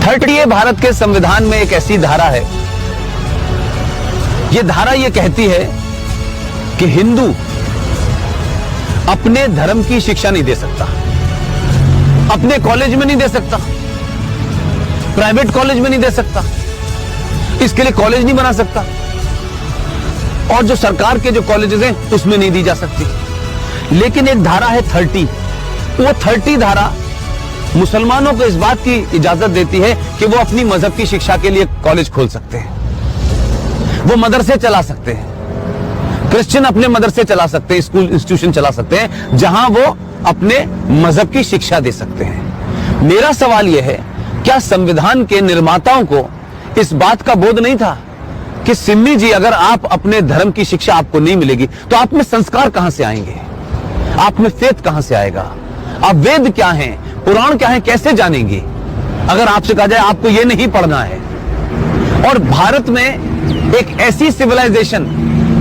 30 भारत के संविधान में एक ऐसी धारा है, यह धारा यह कहती है कि हिंदू अपने धर्म की शिक्षा नहीं दे सकता, अपने कॉलेज में नहीं दे सकता, प्राइवेट कॉलेज में नहीं दे सकता, इसके लिए कॉलेज नहीं बना सकता, और जो सरकार के जो कॉलेजेस हैं उसमें नहीं दी जा सकती। लेकिन एक धारा है 30, वो 30 धारा मुसलमानों को इस बात की इजाजत देती है कि वो अपनी मजहब की शिक्षा के लिए कॉलेज खोल सकते हैं, वो मदरसे चला सकते हैं, क्रिश्चियन अपने मदरसे चला सकते हैं, स्कूल इंस्टीट्यूशन चला सकते हैं, जहां वो अपने मजहब की शिक्षा दे सकते हैं। मेरा सवाल यह है, क्या संविधान के निर्माताओं को इस बात का बोध नहीं था कि सिम्मी जी, अगर आप अपने धर्म की शिक्षा आपको नहीं मिलेगी तो आप में संस्कार कहां से आएंगे, आप में फेथ कहां से आएगा, आप वेद क्या हैं, पुराण क्या है, कैसे जानेंगे अगर आपसे कहा जाए आपको यह नहीं पढ़ना है। और भारत में एक ऐसी सिविलाइजेशन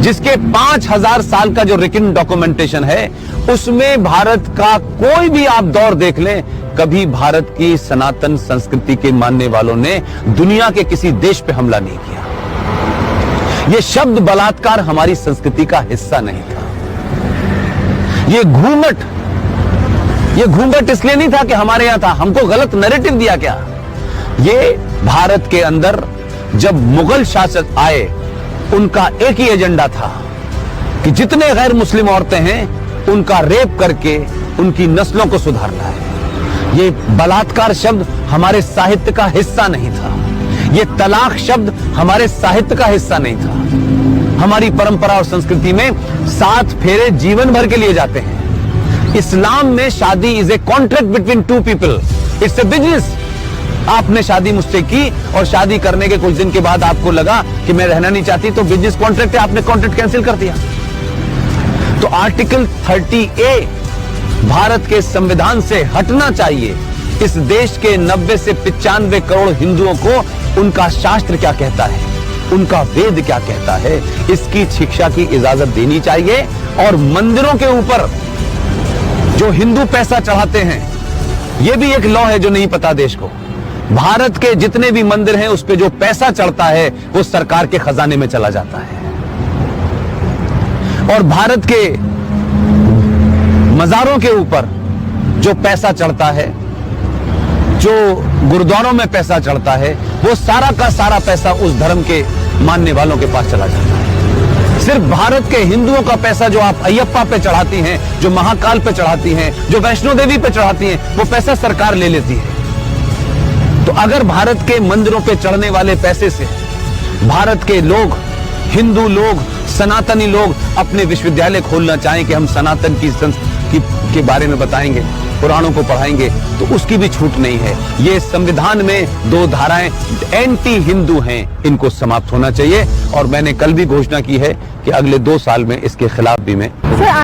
जिसके 5000 साल का जो रिटन डॉक्यूमेंटेशन है, उसमें भारत का कोई भी आप दौर देख लें, कभी भारत की सनातन संस्कृति के मानने वालों ने दुनिया के किसी देश पे हमला नहीं किया। यह शब्द बलात्कार हमारी संस्कृति का हिस्सा नहीं था। यह घूंघट इसलिए नहीं था कि हमारे यहां था, हमको गलत नैरेटिव दिया क्या। ये भारत के अंदर जब मुगल शासक आए, उनका एक ही एजेंडा था कि जितने गैर मुस्लिम औरतें हैं उनका रेप करके उनकी नस्लों को सुधारना है। ये बलात्कार शब्द हमारे साहित्य का हिस्सा नहीं था, ये तलाक शब्द हमारे साहित्य का हिस्सा नहीं था। हमारी परंपरा और संस्कृति में 7 फेरे जीवन भर के लिए जाते हैं। इस्लाम में शादी is a contract between 2 people, it's a business. आपने शादी मुझसे की और शादी करने के कुछ दिन के बाद आपको लगा कि मैं रहना नहीं चाहती, तो बिजनेस कॉन्ट्रैक्ट है, आपने कॉन्ट्रैक्ट कैंसिल कर दिया। तो आर्टिकल 30A भारत के संविधान से हटना चाहिए। इस देश के 90 से 95 करोड़ हिंदुओं को उनका शास्त्र क्या कहता है, उनका वेद क्या कहता है, इसकी शिक्षा की इजाजत देनी चाहिए। और मंदिरों के ऊपर जो हिंदू पैसा चढ़ाते हैं, यह भी एक लॉ है जो नहीं पता देश को। भारत के जितने भी मंदिर हैं उस पे जो पैसा चढ़ता है वो सरकार के खजाने में चला जाता है। और भारत के मजारों के ऊपर जो पैसा चढ़ता है, जो गुरुद्वारों में पैसा चढ़ता है, वो सारा का सारा पैसा उस धर्म के मानने वालों के पास चला जाता है। सिर्फ भारत के हिंदुओं का पैसा जो आप अयप्पा पे चढ़ाती हैं, जो महाकाल पे चढ़ाती हैं, जो वैष्णो देवी पे चढ़ाती हैं, वो पैसा सरकार ले लेती है। तो अगर भारत के मंदिरों पे चढ़ने वाले पैसे से भारत के लोग, हिंदू लोग, सनातनी लोग अपने विश्वविद्यालय खोलना चाहें कि हम सनातन की संस्कृति के बारे में बताएंगे, पुराणों को पढ़ाएंगे, तो उसकी भी छूट नहीं है। ये संविधान में 2 धाराएं एंटी हिंदू हैं, इनको समाप्त होना चाहिए। और मैंने कल भी घोषणा की है कि अगले 2 साल में इसके खिलाफ भी मैं